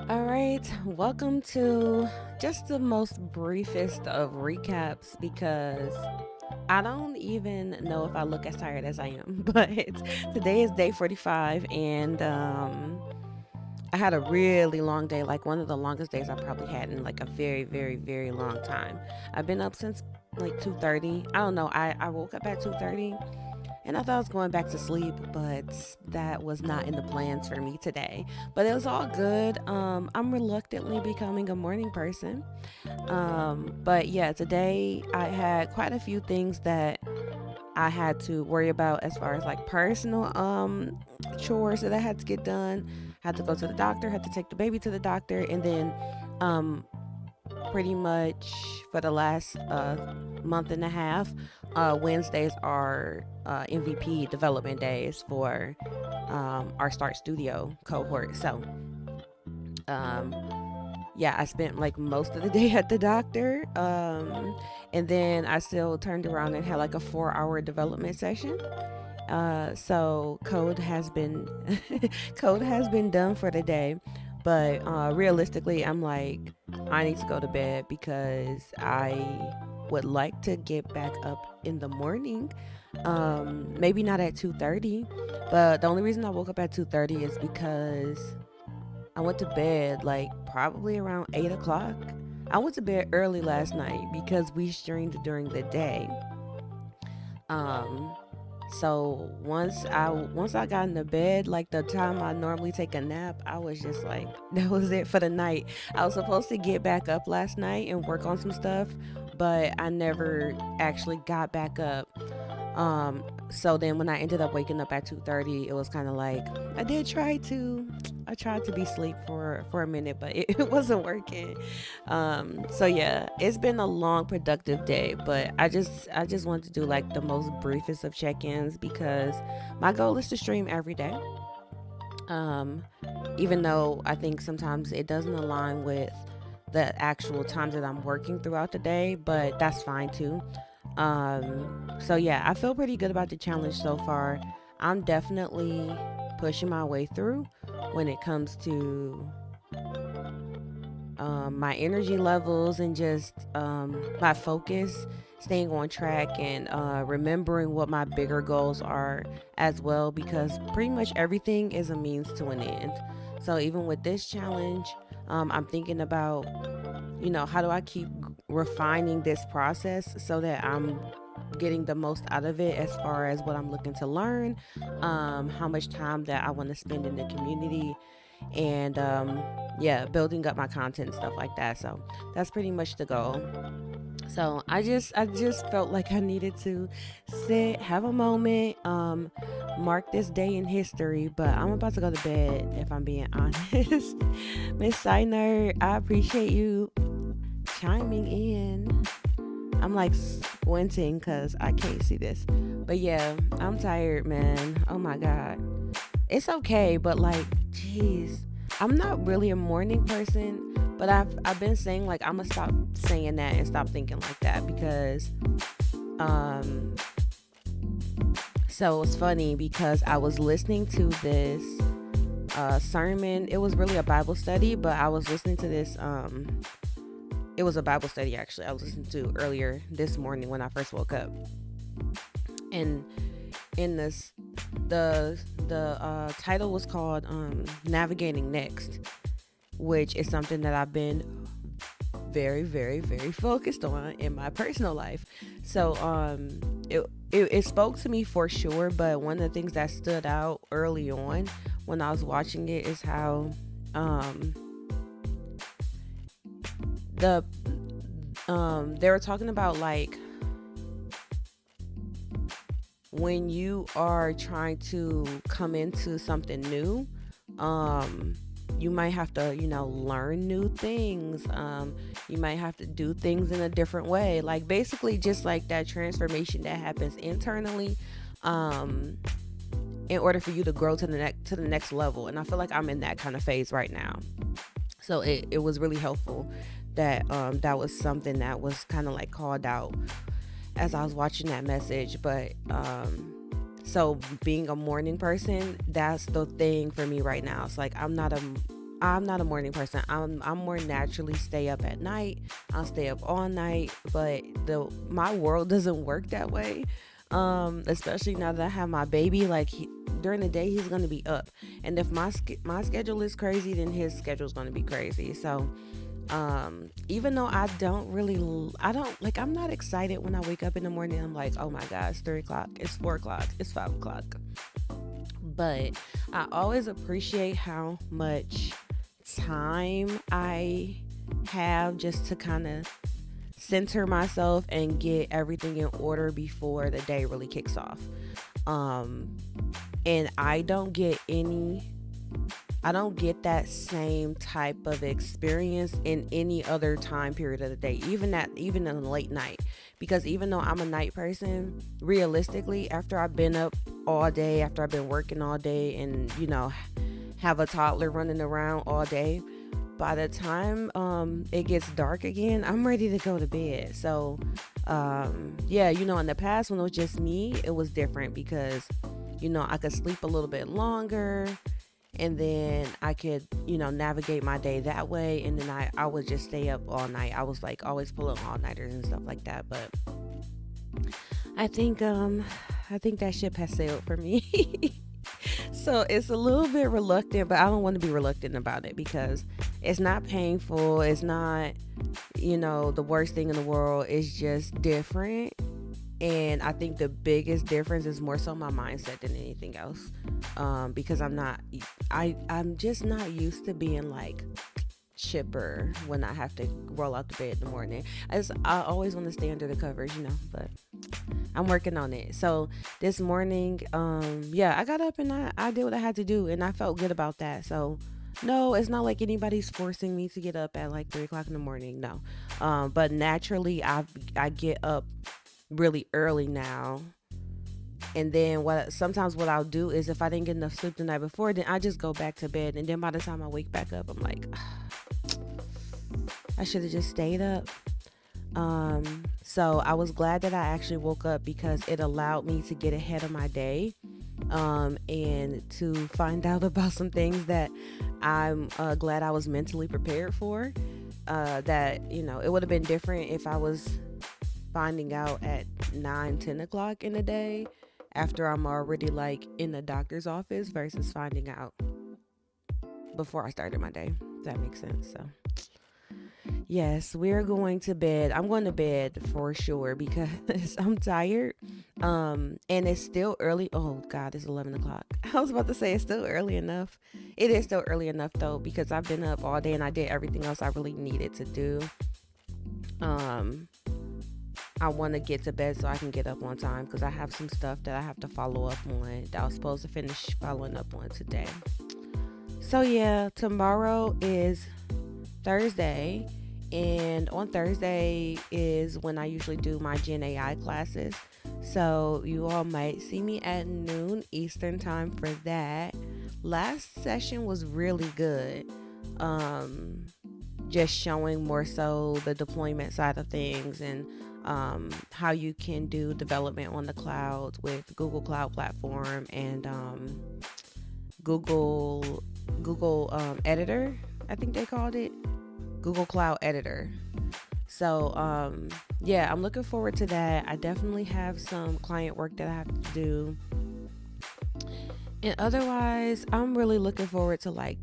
All right, welcome to just the most briefest of recaps because I don't even know if I look as tired as I am. But today is day 45, and I had a really long day, like one of the longest days I probably had in like a very, very, very long time. I've been up since like 2:30. I don't know. I woke up at 2:30 and I thought I was going back to sleep, but that was not in the plans for me today. But it was all good. I'm reluctantly becoming a morning person. But yeah, today I had quite a few things that I had to worry about as far as like personal chores that I had to get done. Had to go to the doctor, had to take the baby to the doctor, and then um pretty much for the last month and a half, Wednesdays are MVP development days for our Start Studio cohort. So, um, yeah, I spent like most of the day at the doctor. And then I still turned around and had like a 4 hour development session. So code has been code has been done for the day, but realistically, I'm like, I need to go to bed because I would like to get back up in the morning. Maybe not at 2:30, but the only reason I woke up at 2:30 is because I went to bed like probably around 8 o'clock. I went to bed early last night because we streamed during the day. Um, so once I got into bed, like the time I normally take a nap, I was just like, that was it for the night. I was supposed to get back up last night and work on some stuff, but I never actually got back up. So then when I ended up waking up at 2:30, it was kind of like I tried to be asleep for a minute, but it wasn't working. So yeah, it's been a long productive day, but I just wanted to do like the most briefest of check-ins because my goal is to stream every day. Um, Even though I think sometimes it doesn't align with the actual times that I'm working throughout the day, but that's fine too. So yeah, I feel pretty good about the challenge so far. I'm definitely pushing my way through when it comes to my energy levels and just my focus, staying on track, and remembering what my bigger goals are as well, because pretty much everything is a means to an end. So even with this challenge, I'm thinking about, how do I keep refining this process so that I'm getting the most out of it as far as what I'm looking to learn, how much time that I want to spend in the community, and yeah, building up my content and stuff like that. So that's pretty much the goal. So I just felt like I needed to sit, have a moment, mark this day in history. But I'm about to go to bed if I'm being honest. Miss Siner, I appreciate you chiming in. I'm like squinting because I can't see this. But yeah, I'm tired, man. Oh my God. It's okay, but like, jeez. I'm not really a morning person, but I've been saying like I'm gonna stop saying that and stop thinking like that because um so it's funny because I was listening to this sermon. It was really a Bible study, but I was listening to this it was a Bible study actually I was listening to earlier this morning when I first woke up. And in this the title was called Navigating Next, which is something that I've been very, very, very focused on in my personal life. So it spoke to me for sure, but one of the things that stood out early on when I was watching it is how the they were talking about like when you are trying to come into something new, you might have to, learn new things. You might have to do things in a different way. Like basically just like that transformation that happens internally. Um, in order for you to grow to the next level. And I feel like I'm in that kind of phase right now. So it was really helpful that that was something that was kind of like called out as I was watching that message. But so being a morning person, that's the thing for me right now. It's like I'm not a morning person. I'm more naturally stay up at night. I'll stay up all night, but my world doesn't work that way. Especially now that I have my baby, like during the day he's gonna be up, and if my schedule is crazy, then his schedule is gonna be crazy. So even though I don't like, I'm not excited when I wake up in the morning. I'm like, oh my god, it's 3 o'clock, it's 4 o'clock, it's 5 o'clock. But I always appreciate how much time I have just to kind of center myself and get everything in order before the day really kicks off. Um, and I don't get that same type of experience in any other time period of the day, even in the late night. Because even though I'm a night person, realistically, after I've been up all day, after I've been working all day, and have a toddler running around all day, by the time it gets dark again, I'm ready to go to bed. So yeah, in the past when it was just me, it was different because I could sleep a little bit longer, and then I could navigate my day that way. And then I would just stay up all night. I was like always pulling all-nighters and stuff like that. But I think that ship has sailed for me. So it's a little bit reluctant, but I don't want to be reluctant about it because it's not painful. It's not, the worst thing in the world. It's just different. And I think the biggest difference is more so my mindset than anything else. Because I'm just not used to being like chipper when I have to roll out the bed in the morning. I always want to stay under the covers, but I'm working on it. So this morning, I got up and I did what I had to do, and I felt good about that. So no, it's not like anybody's forcing me to get up at like 3 o'clock in the morning. No. But naturally I get up really early now. And then sometimes what I'll do is if I didn't get enough sleep the night before, then I just go back to bed. And then by the time I wake back up, I'm like, I should have just stayed up. So I was glad that I actually woke up because it allowed me to get ahead of my day, and to find out about some things that I'm glad I was mentally prepared for. That, it would have been different if I was finding out at 9-10 o'clock in the day after I'm already like in the doctor's office versus finding out before I started my day. If that makes sense. So yes, we're going to bed. I'm going to bed for sure because I'm tired. And it's still early. Oh God, it's 11 o'clock. I was about to say it's still early enough. It is still early enough though, because I've been up all day and I did everything else I really needed to do. I want to get to bed so I can get up on time because I have some stuff that I have to follow up on that I was supposed to finish following up on today. So yeah, tomorrow is Thursday, and on Thursday is when I usually do my Gen AI classes. So you all might see me at noon Eastern time for that. Last session was really good. Just showing more so the deployment side of things and how you can do development on the cloud with Google Cloud Platform and Google Editor, I think they called it Google Cloud Editor. So I'm looking forward to that. I definitely have some client work that I have to do, and otherwise I'm really looking forward to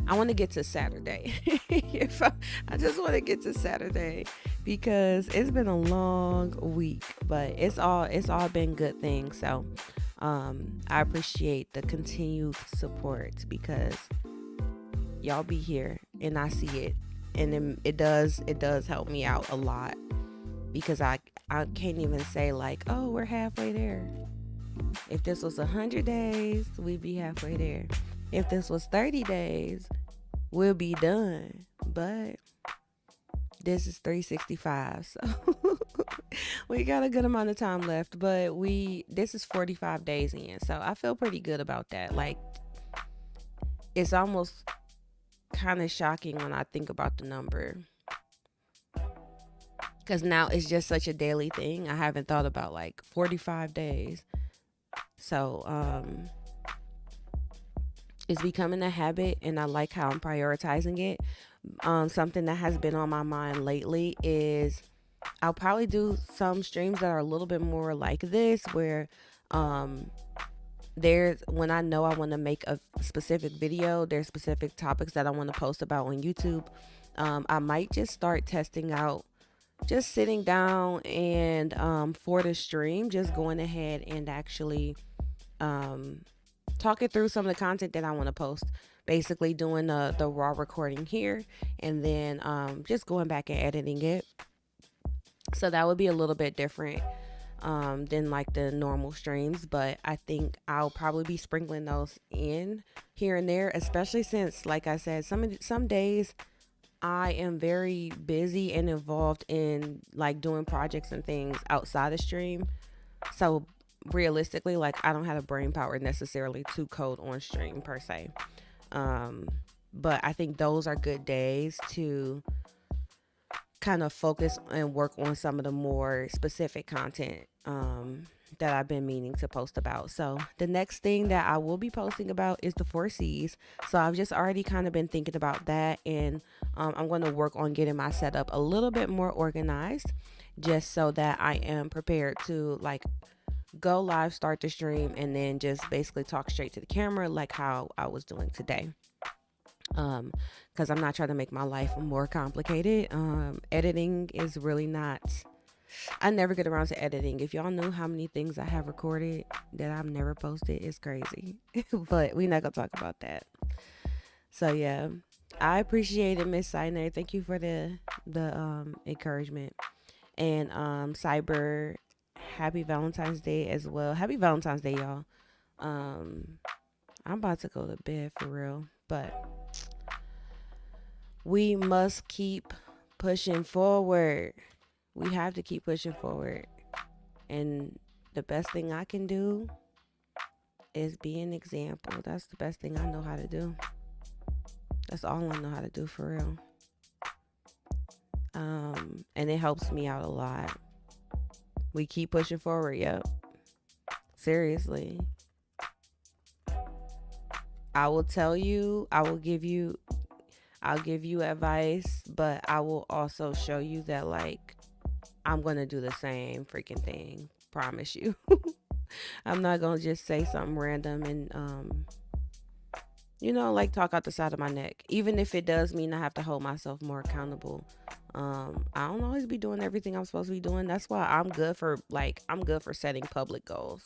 I want to get to Saturday. I just want to get to Saturday because it's been a long week, but it's all been good things. So I appreciate the continued support because y'all be here and I see it, and it does help me out a lot because I can't even say oh, we're halfway there. If this was 100 days, we'd be halfway there. If this was 30 days, we'll be done. But this is 365. So We got a good amount of time left, but this is 45 days in, so I feel pretty good about that. Like, it's almost kind of shocking when I think about the number, because now it's just such a daily thing. I haven't thought about like 45 days. So, it's becoming a habit, and I like how I'm prioritizing it. Something that has been on my mind lately is I'll probably do some streams that are a little bit more like this, where um, there's when I know I want to make a specific video, there's specific topics that I want to post about on YouTube. I might just start testing out, just sitting down and for the stream, just going ahead and actually um, talking through some of the content that I want to post. Basically, doing the raw recording here, and then just going back and editing it. So that would be a little bit different than like the normal streams, but I think I'll probably be sprinkling those in here and there, especially since, like I said, some days I am very busy and involved in like doing projects and things outside of stream. So realistically, like I don't have the brain power necessarily to code on stream per se. Um, but I think those are good days to kind of focus and work on some of the more specific content that I've been meaning to post about. So the next thing that I will be posting about is the 4Cs. So I've just already kind of been thinking about that, and I'm going to work on getting my setup a little bit more organized, just so that I am prepared to like go live, start the stream, and then just basically talk straight to the camera like how I was doing today. Because I'm not trying to make my life more complicated. Editing is really not. I never get around to editing. If y'all knew how many things I have recorded that I've never posted, it's crazy. But we're not gonna talk about that. So yeah, I appreciate it, Miss Siner. Thank you for the encouragement. And Cyber, happy Valentine's Day as well. Happy Valentine's Day, y'all. Um, I'm about to go to bed for real, but we must keep pushing forward. We have to keep pushing forward. And the best thing I can do is be an example. That's the best thing I know how to do. That's all I know how to do for real. And it helps me out a lot. We keep pushing forward, yep. Seriously. I will tell you, I'll give you advice, but I will also show you that like I'm gonna do the same freaking thing. Promise you. I'm not gonna just say something random and like talk out the side of my neck. Even if it does mean I have to hold myself more accountable. I don't always be doing everything I'm supposed to be doing. That's why I'm good for setting public goals.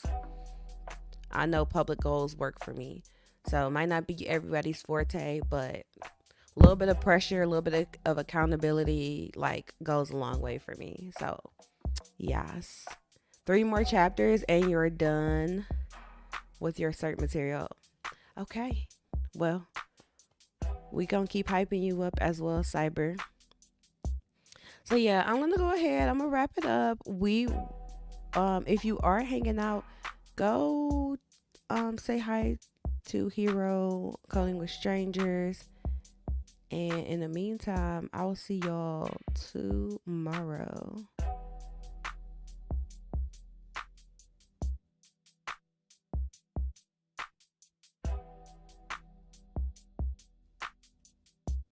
I know public goals work for me. So it might not be everybody's forte, but a little bit of pressure, a little bit of accountability, like goes a long way for me. So, yes. 3 more chapters and you're done with your cert material. Okay. Well, we gonna keep hyping you up as well, Cyber. So yeah, I'm gonna go ahead. I'm gonna wrap it up. If you are hanging out, go say hi to Hero Coding with Strangers. And in the meantime, I will see y'all tomorrow.